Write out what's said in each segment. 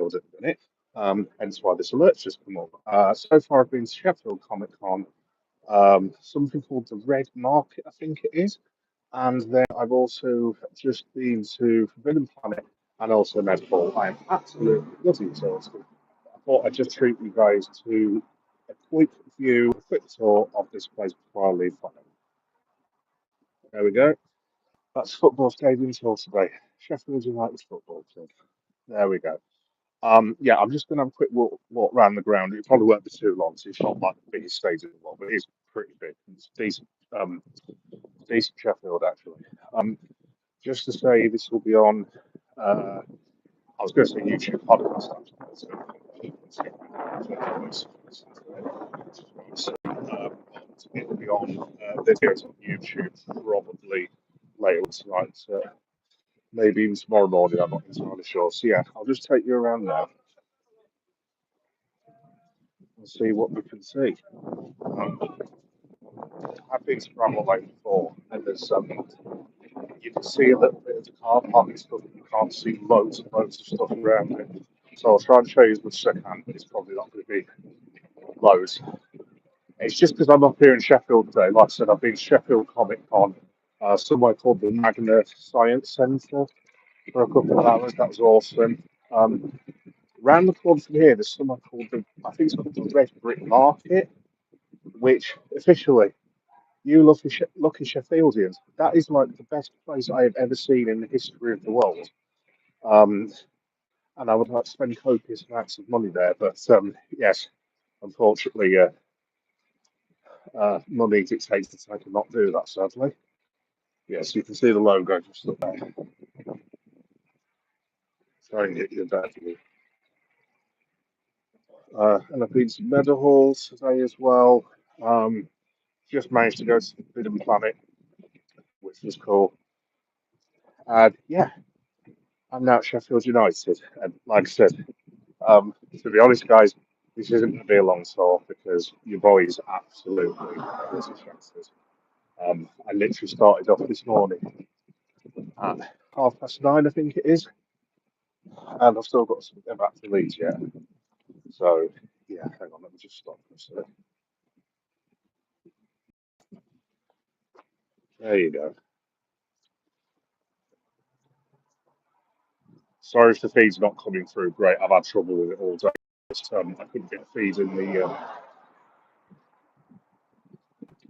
Sheffield at the minute, hence why this alert's just come up. So far, I've been to Sheffield Comic Con, something called the Red Market, I think it is. And then I've also just been to Forbidden Planet and also Medball. I am absolutely bloody exhausted. I thought I'd just treat you guys to a quick view, a quick tour of this place before I leave for now. There we go. That's football stadium tour today. Sheffield United football club. There we go. Yeah, I'm just going to have a quick walk around the ground. It probably won't be too long, so it's not like the biggest stadium in the world, but it is pretty big. It's decent Sheffield actually. Um, just to say, this will be on. I was going to say YouTube podcast. It'll be on videos on YouTube probably later tonight, maybe even tomorrow morning. I'm not entirely sure. So yeah, I'll just take you around now and see what we can see. Um, I've been to Bramall Lane before, and there's you can see a little bit of the car parking stuff, but you can't see loads and loads of stuff around it. So I'll try and show you as much as I can, but it's probably not going to be loads. It's just because I'm up here in Sheffield today. Like I said, I've been to Sheffield Comic Con, somewhere called the Magna Science Centre for a couple of hours. That was awesome. Round the corner from here, there's somewhere called I think it's called the Red Brick Market, which officially, you lucky Sheffieldians, that is like the best place I have ever seen in the history of the world. Um, and I would like to spend copious amounts of money there, but yes, unfortunately, money dictates that I cannot do that, sadly. Yes, you can see the logo just up there. Try and get you better view. And I've been to Meadowhall today as well. Just managed to go to the Forbidden Planet, which was cool. And yeah, I'm now at Sheffield United. And like I said, to be honest, guys, this isn't going to be a long tour because your boy is absolutely distracted. I literally started off this morning at 9:30, I think it is, and I've still got to get back to Leeds yet. So, yeah, hang on, let me just stop this. There you go. Sorry if the feed's not coming through great. I've had trouble with it all day. I couldn't get a feed in the.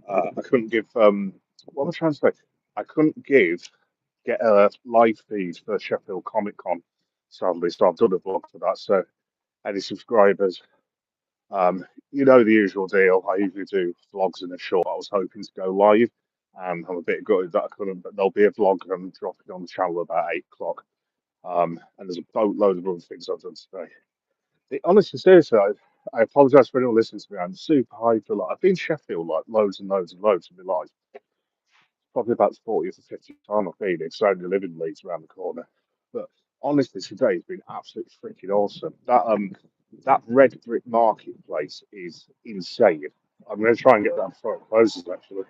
I couldn't give. What am I trying to say? I couldn't get a live feed for Sheffield Comic Con, sadly. So I've done a vlog for that. So any subscribers, you know the usual deal. I usually do vlogs in a short. I was hoping to go live, and I'm a bit gutted that I couldn't. But there'll be a vlog I'm dropping on the channel about 8 o'clock. And there's a boatload of other things I've done today. Honestly, seriously, I apologise for anyone listening to me. I'm super hyped for like I've been to Sheffield like loads and loads and loads in my life. Probably about the 40th or 50th time I've been here, so I only live in Leeds around the corner. But honestly, today has been absolutely freaking awesome. That red brick marketplace is insane. I'm going to try and get that before it closes. Actually,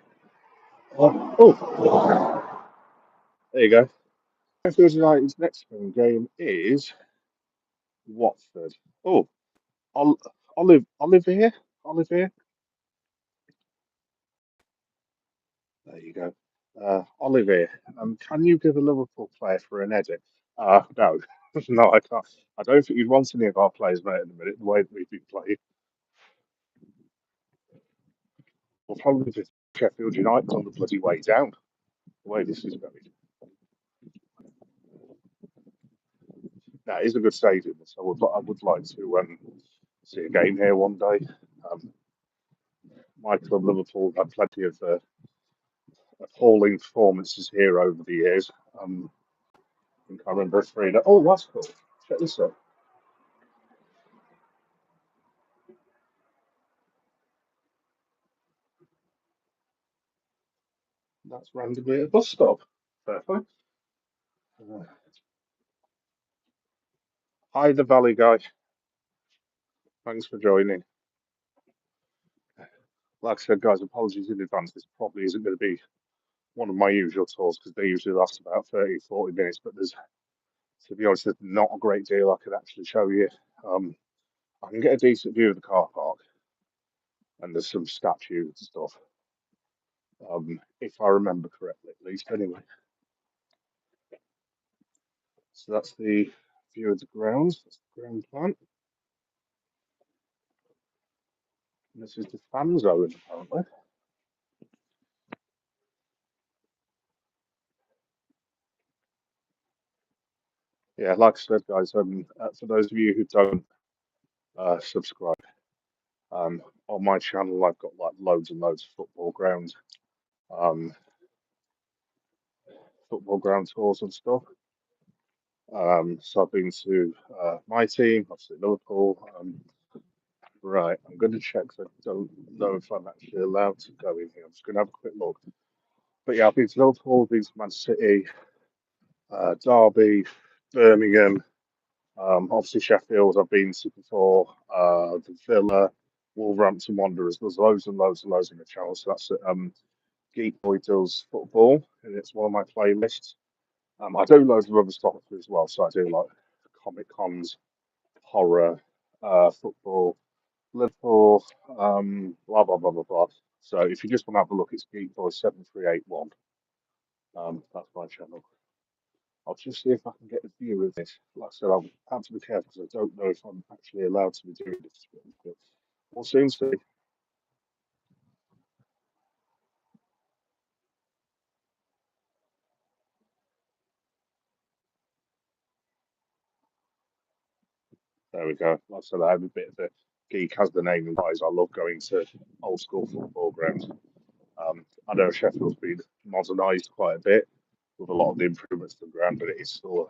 oh, there you go. Sheffield United's next home game is Watford. Oh, Ol- Olivier, Olivier. There you go. Olivier, can you give a Liverpool player for an edit? No, no, I can't. I don't think you'd want any of our players, mate, at the minute, the way that we've been playing. We'll probably just Sheffield United on the bloody way down, the way this is going. That is a good stadium, so I would like to see a game here one day. Um, my club, Liverpool, have had plenty of appalling performances here over the years. I think I remember a 3. Oh, that's cool. Check this out. That's randomly at a bus stop. Perfect. Uh, Hi, the Valley guy. Thanks for joining. Like I said, guys, apologies in advance. This probably isn't going to be one of my usual tours because they usually last about 30, 40 minutes. But there's To be honest, there's not a great deal I could actually show you. Um, I can get a decent view of the car park, and there's some statues and stuff, if I remember correctly, at least. Anyway, so that's the view of the grounds. That's the ground plan. And this is the fan zone, apparently. Yeah, like I said, guys, for those of you who don't subscribe, on my channel, I've got like loads and loads of um, football ground tours and stuff. So I've been to my team, obviously Liverpool. Right, I'm going to check 'cause I don't know if I'm actually allowed to go in here. I'm just going to have a quick look. But yeah, I've been to Liverpool, been to Man City, Derby, Birmingham, obviously Sheffield. I've been to before, the Villa, Wolverhampton Wanderers. There's loads and loads and loads in the channel. So that's it. Geek Boy does football, and it's one of my playlists. I do loads of other stuff as well. So I do like comic cons, horror, football, Liverpool, blah blah blah blah blah. So if you just want to have a look, it's Geek Boy 7381. That's my channel. I'll just see if I can get a view of this. Like I said, I'll have to be careful because I don't know if I'm actually allowed to be doing this. But we'll soon see. There we go. Like I said, I'm a bit of a geek, as the name implies. I love going to old school football grounds. I know Sheffield's been modernised quite a bit with a lot of the improvements to the ground, but it is still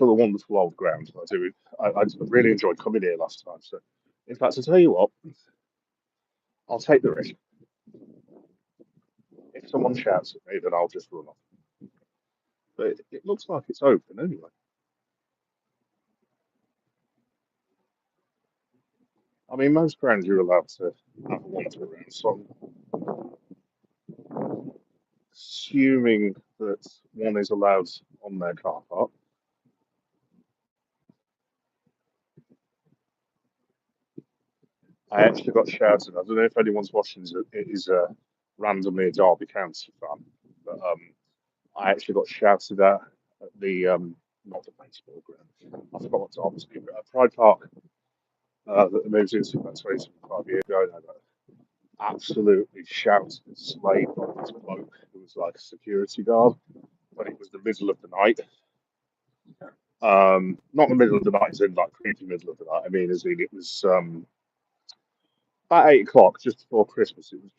a wonderful old ground. I really enjoyed coming here last time. So, in fact, to tell you what, I'll take the risk. If someone shouts at me, then I'll just run off. But it looks like it's open anyway. I mean, most grounds you're allowed to have a wander around, so I'm assuming that one is allowed on their car park. I actually got shouted. I don't know if anyone's watching. It is randomly a Derby County fan, but I actually got shouted at the not the baseball ground. I forgot what Derby's been, but at Pride Park that they moved into about 25 years ago. And I got absolutely shouted and slayed by this bloke who was like a security guard, but it was the middle of the night. Not the middle of the night, as in like creepy middle of the night. I mean, as in it was about 8 o'clock, just before Christmas. It was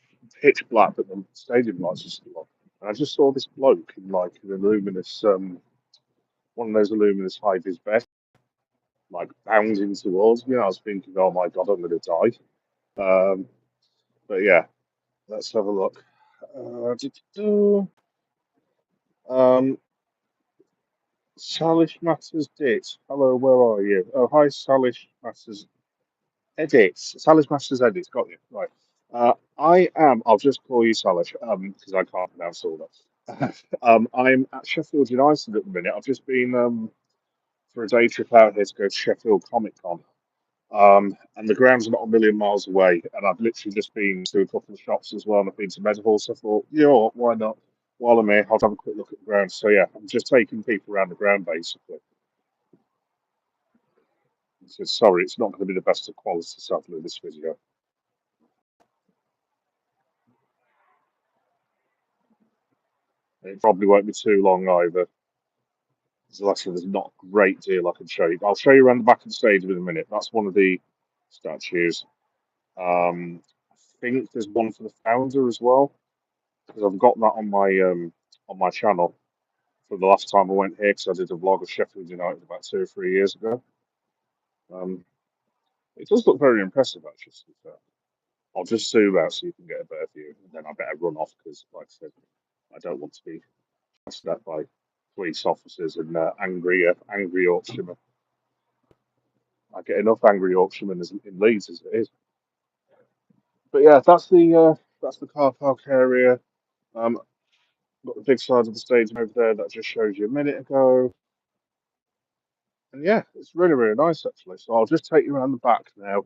pitch black, but the stadium lights were still on. And I just saw this bloke in like an luminous, one of those luminous high vis vests, like bounding towards me. I was thinking, oh my god, I'm going to die. Um, but yeah, let's have a look. Um, Salish Matters Dits. Hello, where are you? Oh, hi, Salish Matters Edits. Salish Masters Edits. Got you. Right. I am. I'll just call you Salish because I can't pronounce all that. I'm at Sheffield United at the minute. I've just been for a day trip out here to go to Sheffield Comic Con. And the ground's not a million miles away. And I've literally just been to a couple of shops as well. And I've been to Meadowhall. So I thought, you know what, why not? While I'm here, I'll have a quick look at the ground. So yeah, I'm just taking people around the ground basically. So sorry, it's not going to be the best of quality sadly this video. It probably won't be too long either. So like I said, there's not a great deal I can show you. I'll show you around the back of the stage in a minute. That's one of the statues. I think there's one for the founder as well because I've got that on my channel from the last time I went here because I did a vlog of Sheffield United about 2 or 3 years ago. Um, it does look very impressive actually. To be fair. I'll just zoom out so you can get a better view, and then I better run off because, like I said, I don't want to be passed out by police officers and angry Yorkshiremen. I get enough angry Yorkshiremen in Leeds as it is. But yeah, that's the car park area. Got the big side of the stadium over there that I just showed you a minute ago. And yeah, it's really, really nice actually. So I'll just take you around the back now.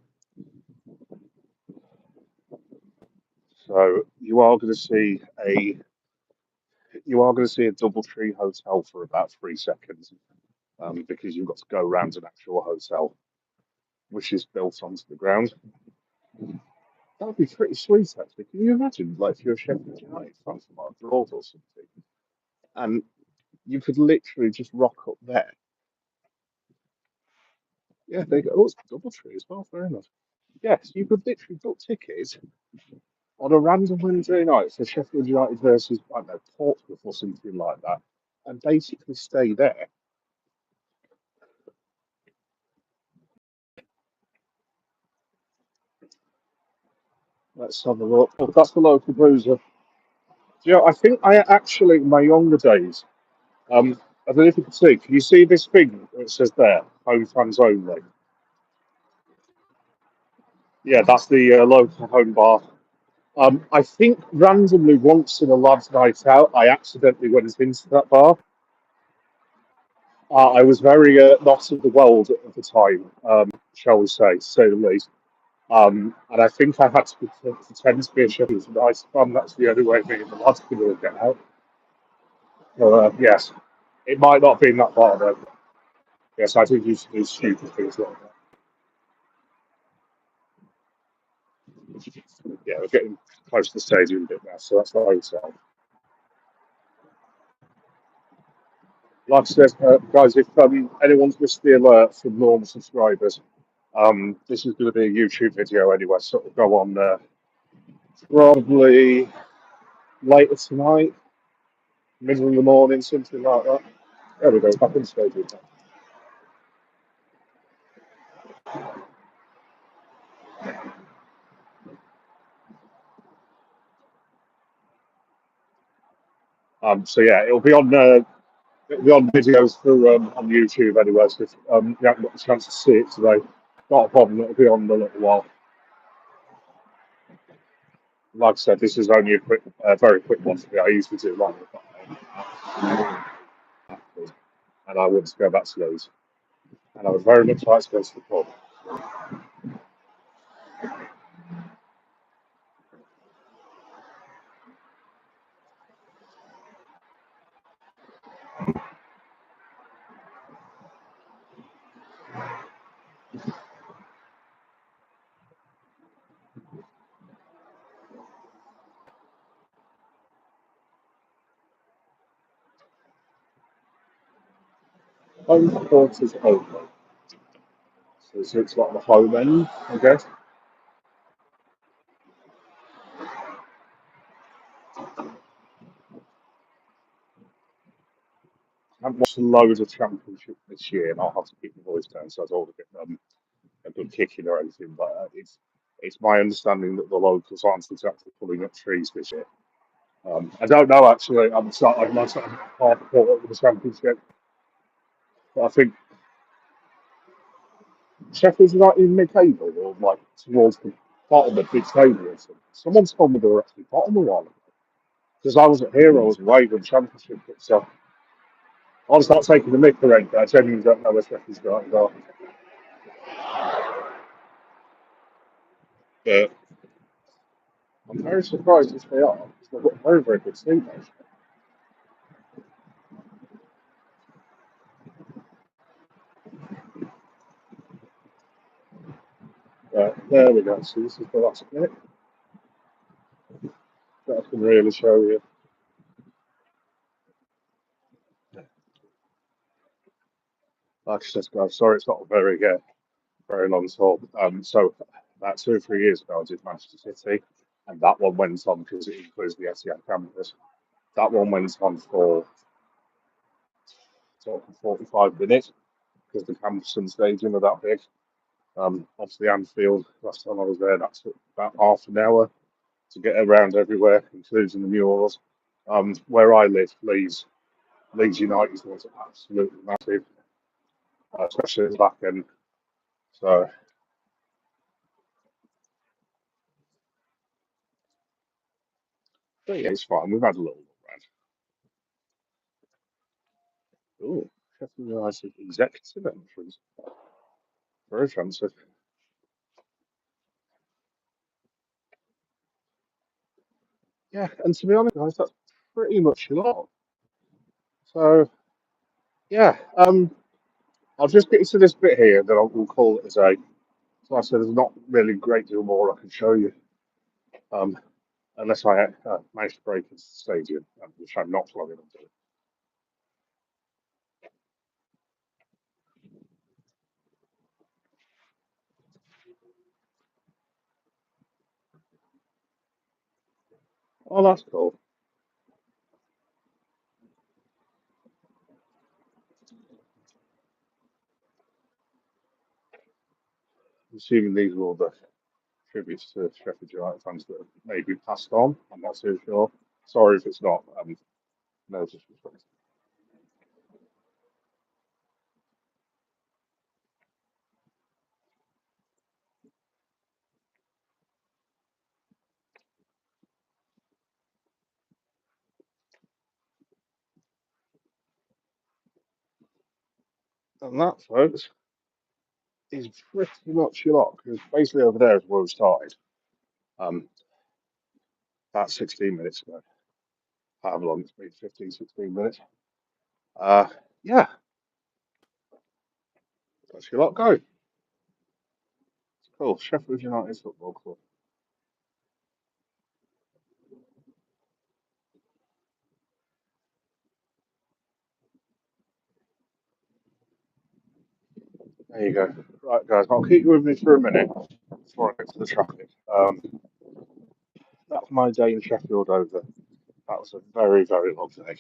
So you are going to see a DoubleTree hotel for about 3 seconds, because you've got to go around an actual hotel, which is built onto the ground. That would be pretty sweet, actually. Can you imagine, like, if you're a Sheffield United fan from like abroad or something, and you could literally just rock up there? Yeah, they go. Oh, it's DoubleTree as well. Fair enough. Yes, you could literally book tickets on a random Wednesday night for Sheffield United versus, I don't know, Portsmouth or something like that, and basically stay there. Let's have a look. Oh, that's the local bruiser. Do you know, I think I actually, in my younger days, I don't know if you can see. Can you see this thing that says there, home fans only? Yeah, that's the local home bar. I think randomly once in a lads' night out, I accidentally went into that bar. I was very not of the world at the time, shall we say, to say the least. And I think I had to pretend to be a Sheffield United fan. That's the only way me and the lads could all get out. So, yes, it might not have been that bar though. Yes, I did used to do stupid things like that. Yeah, we're getting close to the stadium a bit now, so that's the hotel. Like I said, guys, if anyone's missed the alert from normal subscribers, this is going to be a YouTube video anyway, so it'll go on probably later tonight, middle of the morning, something like that. There we go, back in the stadium. So yeah, it'll be on videos for on YouTube anyway. So if you haven't got the chance to see it today, not a problem. It'll be on in a little while. Like I said, this is only a quick, very quick one for me. I usually do longer, and I want to go back to those. And I would very much like to go to the pub. Home quarters only. So it's like the home end, I guess. I haven't watched loads of championship this year, and I'll have to keep my voice down so I don't want to get a good kicking or anything. But it's my understanding that the locals aren't exactly pulling up trees this year. I don't know actually. I'm not half caught up with the championship, but I think Sheffield's right in mid-table or like towards the bottom of mid-table or something. Someone told me they were actually bottom of one because I was at Heroes away when championship. So I was not taking the mick or anything. I genuinely don't know where Sheffield's got. But I'm very surprised if they are. They've got a very, very good team, actually. There we go. So this is the last bit that I can really show you. Like I said, guys, sorry it's not a very long talk. So about 2 or 3 years ago, I did Manchester City, and that one went on because it includes the Etihad campus. That one went on for sort of 45 minutes because the campus and stadium are that big. Obviously, Anfield, last time I was there, that took about half an hour to get around everywhere, including the murals. Where I live, Leeds United was absolutely massive, especially at the back end. So, but yeah, it's fine. We've had a little look around. Ooh. Sheffield United executive entries. Very fancy. Yeah, and to be honest, guys, that's pretty much a lot. So yeah, I'll just get you to this bit here, then we'll call it a day. So like I said there's not really a great deal more I can show you, um, unless I manage to break into the stadium, which I'm not planning on doing. Oh, that's cool. I'm assuming these are all the tributes to Sheffield United fans that have maybe passed on. I'm not too sure. Sorry if it's not. No disrespect. And that, folks, is pretty much your lot, because basically over there is where we started. Um, about 16 minutes ago. How long it's been? 15, 16 minutes. Uh, yeah, that's your lot go. Cool. Sheffield United Football Club. There you go. Right, guys, I'll keep you with me for a minute before I get to the traffic. That's my day in Sheffield over. That was a very, very long day,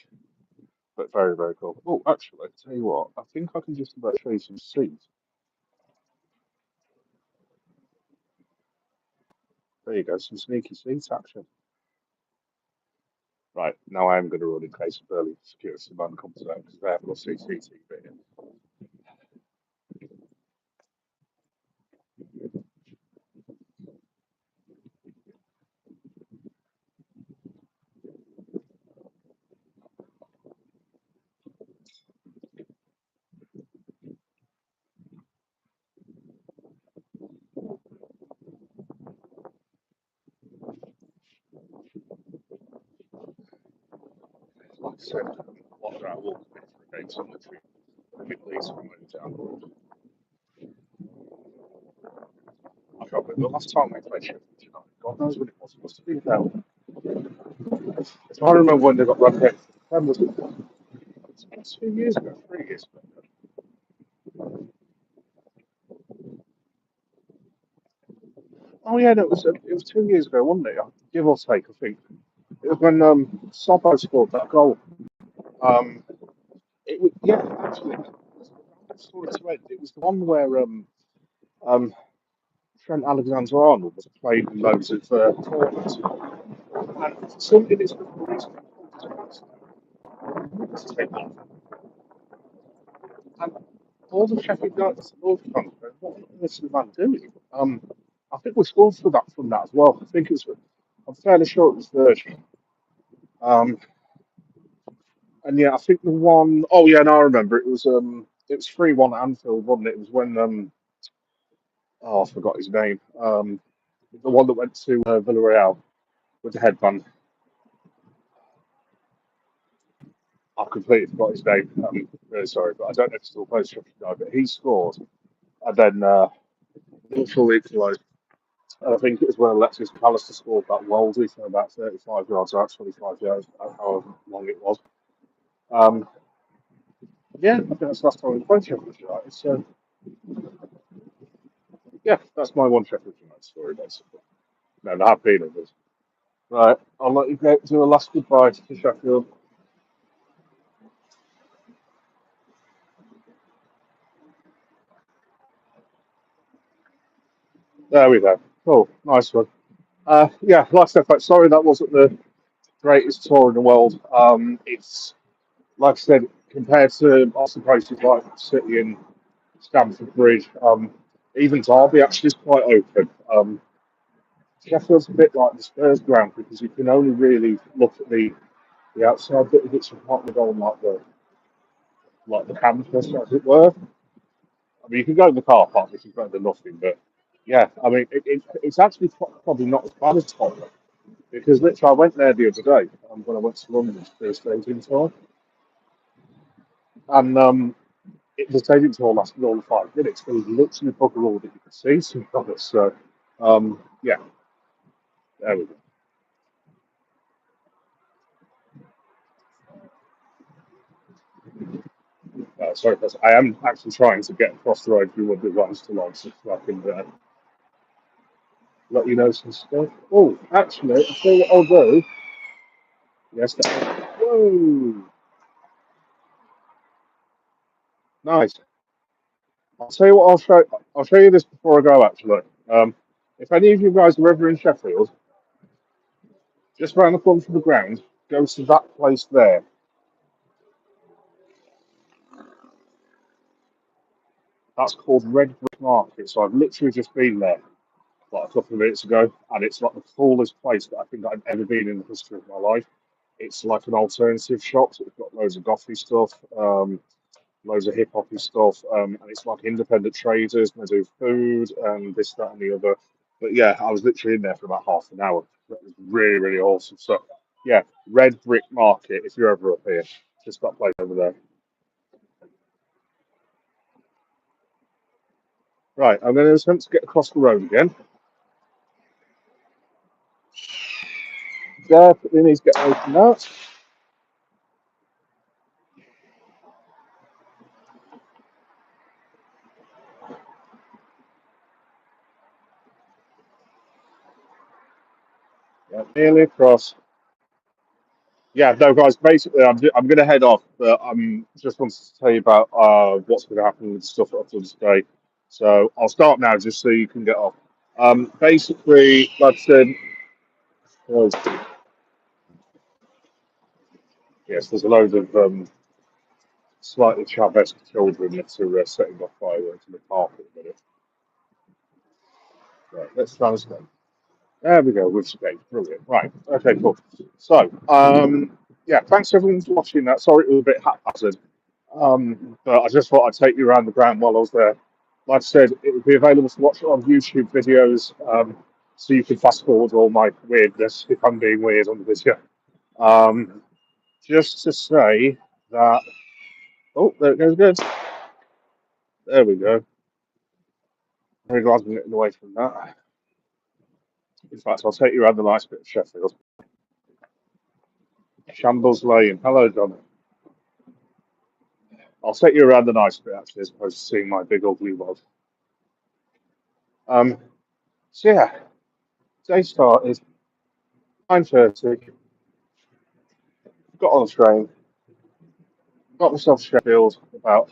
but very, very cool. Oh, actually, tell you what, I think I can just about show you some seats. There you go, some sneaky seats action. Right, now I am going to run in case of early security man comes out because they haven't got CCTV in. Like I said, what are our walking for a game, so I'm literally a bit lazy from moving down the road. I can't remember the last time we played Sheffield United. God knows when it was. It must have been about. If I remember when they got relegated, when was it? It's been 2 years ago, 3 years ago. Oh yeah, no, it was 2 years ago, wasn't it? Give or take, I think. It was when Sobbo scored that goal. Um, it was, yeah, actually, story to end. It was the one where um, Trent Alexander-Arnold was playing in loads of tournaments, and for some inexplicable reason, he pulled his pants to take off. And all the Sheffield United supporters fans were going, "What is the man doing?" I think we scored for that from that as well. I think it was. I'm fairly sure it was Virgin. Um, and yeah, I think the one oh yeah, no, I remember it was 3-1 at Anfield, wasn't it? It was when oh I forgot his name. The one that went to Villarreal with the headband. I've completely forgot his name. I'm really sorry, but I don't know if he still plays Sheffield United, but he scored and then Liverpool equalised. And I think it was when Alexis McAllister scored that worldie from about 35 yards out, 25 yards, however long it was. Um, yeah, I think that's the last time we played Sheffield United. So yeah, that's my one Sheffield United story basically. No, there have been others. Right, I'll let you go do a last goodbye to Sheffield. There we go. Cool, nice one. Yeah, like I said, folks, sorry that wasn't the greatest tour in the world. It's like I said, compared to Austin places like City and Stamford Bridge, even Derby actually is quite open. Sheffield's a bit like the Spurs ground because you can only really look at the outside bit of it, so you can't go on like like the campus, as it were. I mean, you can go in the car park, which is better than nothing, but yeah, I mean, it's actually probably not as bad as Tottenham because literally I went there the other day when I went to London to do a stadium tour, and the stadium tour lasted all of 5 minutes. There was literally bugger all that you could see, to be honest. So, yeah, there we go. Sorry, I am actually trying to get across the road through one of the runs to London so I can let you know some stuff. Oh, actually, I'll tell you what I'll do. Yes, whoa, nice. I'll tell you what. I'll show. I'll show you this before I go. Actually, um, if any of you guys are ever in Sheffield, just round the corner from the ground, go to that place there. That's called Red Brick Market. So I've literally just been there like a couple of minutes ago, and it's like the coolest place that I think I've ever been in the history of my life. It's like an alternative shop. So it's got loads of gothy stuff, loads of hip hoppy stuff, and it's like independent traders. And they do food and this, that, and the other. But yeah, I was literally in there for about half an hour. It was really, really awesome. So yeah, Red Brick Market. If you're ever up here, just that place over there. Right, I'm going to attempt to get across the road again. Definitely needs to get away from that. Yeah, nearly across. Yeah, no, guys. Basically, I'm going to head off, but I'm just wanted to tell you about what's going to happen with the stuff that I've done today. So I'll start now, just so you can get off. Basically, like I said, uh, yes, there's a load of slightly Chavesque children that are setting off fireworks in the park at the minute. Right, let's translate. There we go. We've escaped. Brilliant. Right. Okay. Cool. So, yeah. Thanks everyone for watching that. Sorry, it was a bit haphazard. But I just thought I'd take you around the ground while I was there. Like I said, it will be available to watch on YouTube videos, so you can fast forward all my weirdness if I'm being weird on the video. Um, just to say that. Oh, there it goes. Good. There we go. Very glad I'm getting away from that. In fact, I'll take you around the nice bit of Sheffield. Shambles Lane. Hello, Donna. I'll take you around the nice bit actually, as opposed to seeing my big ugly rod. Um, so yeah, day started 9:30. Got on the train, got myself to Sheffield about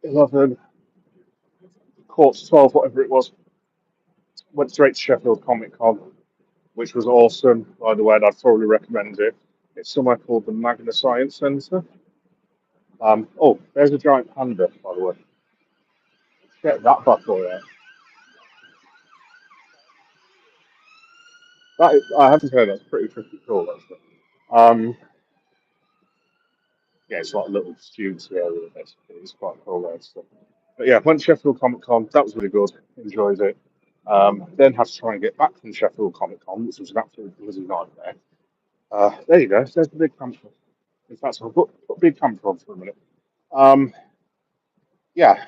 11, quarter to 12, whatever it was. Went straight to Sheffield Comic Con, which was awesome. By the way, and I'd thoroughly recommend it. It's somewhere called the Magna Science Centre. Oh, there's a giant panda, by the way. Get that bad boy out. I have to say that's pretty cool, actually. Um, yeah, it's like a little students area, basically. It's quite cool there. So. But yeah, went to Sheffield Comic Con. That was really good. Enjoyed it. Then had to try and get back from Sheffield Comic Con, which was an absolute bloody nightmare. There you go. There's the big camper. In fact, I'll put big camper on for a minute. Um, yeah,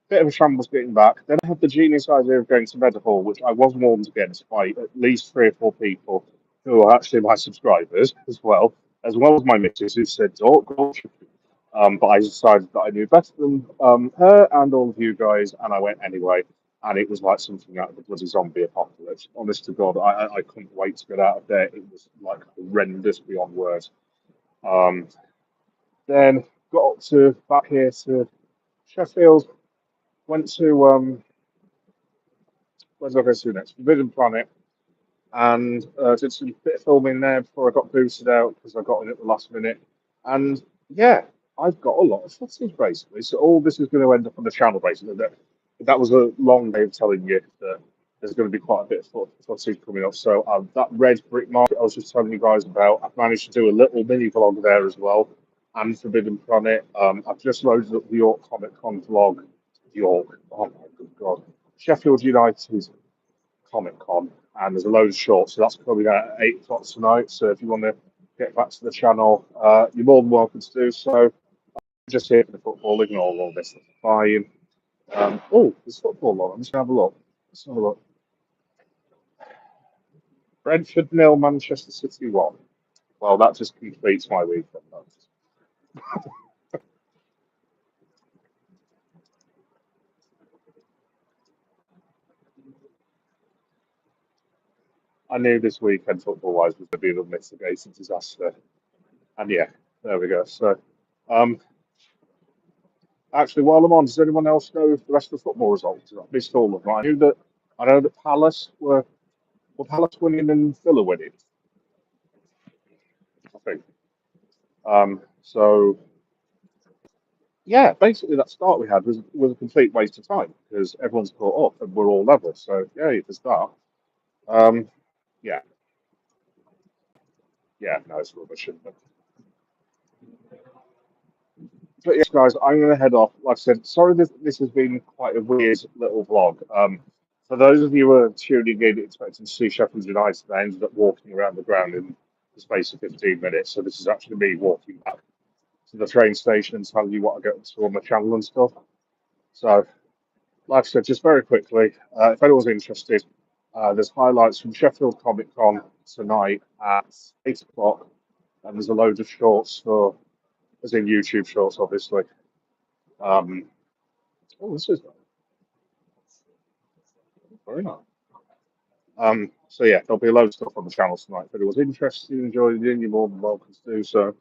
bit of a shambles getting back. Then I had the genius idea of going to Meadowhall, which I was warned against by at least 3 or 4 people who are actually my subscribers as well as my missus who said, "Don't go." But I decided that I knew better than her and all of you guys, and I went anyway. And it was like something out of the bloody zombie apocalypse. Honest to God, I couldn't wait to get out of there. It was like horrendous beyond words. Um, then got up to back here to Sheffield. Went to where did I go to next? Forbidden Planet, and did some bit of filming there before I got boosted out because I got in at the last minute. And yeah, I've got a lot of footage basically. So all this is going to end up on the channel basically. That was a long way of telling you that there's going to be quite a bit of footage coming up. So that red brick market I was just telling you guys about, I've managed to do a little mini vlog there as well. and Forbidden Planet. I've just loaded up the York Comic Con vlog. York, oh my good God. Sheffield United Comic Con, and there's a load of shorts, so that's coming out at 8 o'clock tonight. So if you want to get back to the channel, you're more than welcome to do so. Just here for the football, ignore all this, that's fine. Oh, there's football on. I'm just going to have a look. Let's have a look. Brentford 0, Manchester City 1. Well, that just completes my weekend. I knew this weekend, football-wise, was going to be the mitigated disaster. And yeah, there we go. So, um, actually, while I'm on, does anyone else know the rest of the football results? I missed all of them. I know that Palace were Palace winning and Villa winning, I think. So yeah, basically that start we had was a complete waste of time because everyone's caught up and we're all level. So yeah, there's that. Um, yeah, yeah, no, it's rubbish. But yes, guys, I'm going to head off. Like I said, sorry this has been quite a weird little vlog. For those of you who are tuning in expecting to see Sheffield United, I ended up walking around the ground in the space of 15 minutes. So this is actually me walking back to the train station and telling you what I get to on my channel and stuff. So, like I said, just very quickly, if anyone's interested, there's highlights from Sheffield Comic Con tonight at 8 o'clock, and there's a load of shorts for, as in YouTube shorts, obviously. Um, oh, this is very nice. So yeah, there'll be a load of stuff on the channel tonight. If anyone's interested in joining in, you're more than welcome to do so.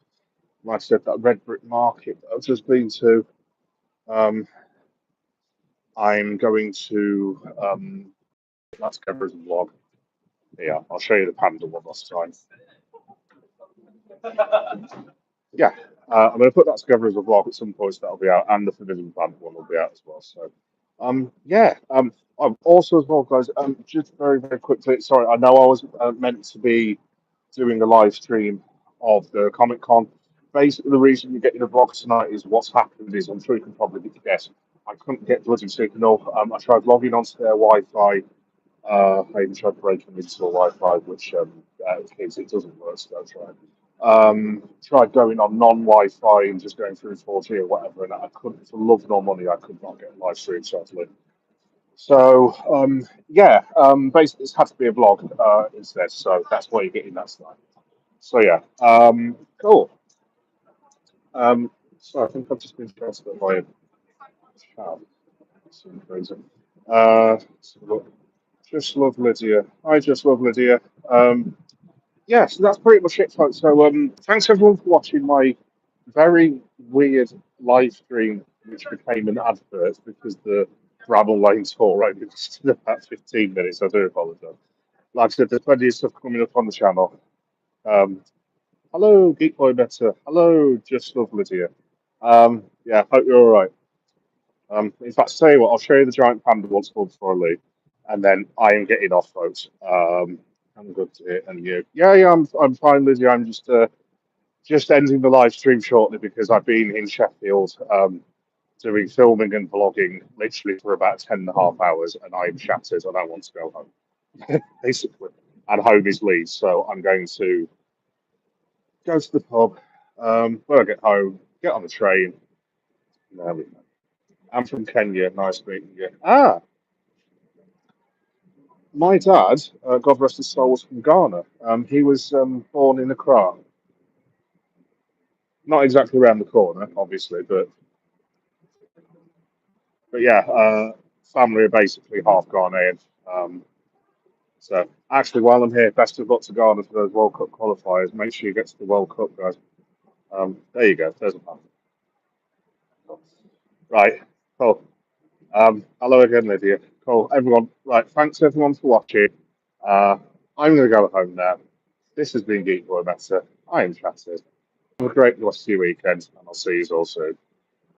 Like I said, that Red Brick Market that I've just been to, um, I'm going to that's Kevin's vlog. Yeah, I'll show you the panda one last time. Yeah, I'm going to put that together as a vlog at some point, so that'll be out, and the Forbidden Planet one will be out as well. So, yeah, I'm also as well, guys. Just very, very quickly. Sorry, I know I was meant to be doing a live stream of the Comic Con. Basically, the reason you're getting a vlog tonight is what's happened is, I'm sure you can probably guess, I couldn't get bloody signal. I tried logging onto their Wi-Fi. I even tried breaking into the Wi-Fi, which in case it doesn't work, so don't try. Tried going on non-Wi-Fi and just going through 4G or whatever, and I couldn't, for love nor money, I could not get a live stream sadly. So yeah, basically it's had to be a vlog instead, so that's why you're getting that tonight. So yeah, cool. So I think I've just been transferred by a chat. Some crazy. So just love Lydia. I just love Lydia. Yeah, so that's pretty much it, folks. So thanks everyone for watching my very weird live stream, which became an advert because the Bramall Lane tour only lasted about 15 minutes. I do apologise. Like I said, there's plenty of stuff coming up on the channel. Um, hello, Geek Boy Better. Hello, Just Love Lydia. Yeah, hope you're all right. In fact, tell you what, I'll show you the giant panda once more before I leave, and then I am getting off, folks. I'm good to hear, and you? Yeah, I'm fine, Lydia. I'm just ending the live stream shortly because I've been in Sheffield doing filming and vlogging literally for about 10.5 hours, and I'm shattered and I want to go home, basically. And home is Leeds, so I'm going to go to the pub when I get home, get on the train. There we go. I'm from Kenya. Nice meeting you. Ah, my dad, God rest his soul, was from Ghana. He was born in Accra. Not exactly around the corner, obviously, but yeah, family are basically half Ghanaian. So actually, while I'm here, best of luck to Ghana for those World Cup qualifiers. Make sure you get to the World Cup, guys. There you go. There's a plan. Right. Cool. Hello again, Lydia. Cool. Everyone. Right. Thanks everyone for watching. Uh, I'm going to go home now. This has been Geek Boy Meta. I am chatted. Have a great rest of your weekend, and I'll see you all soon.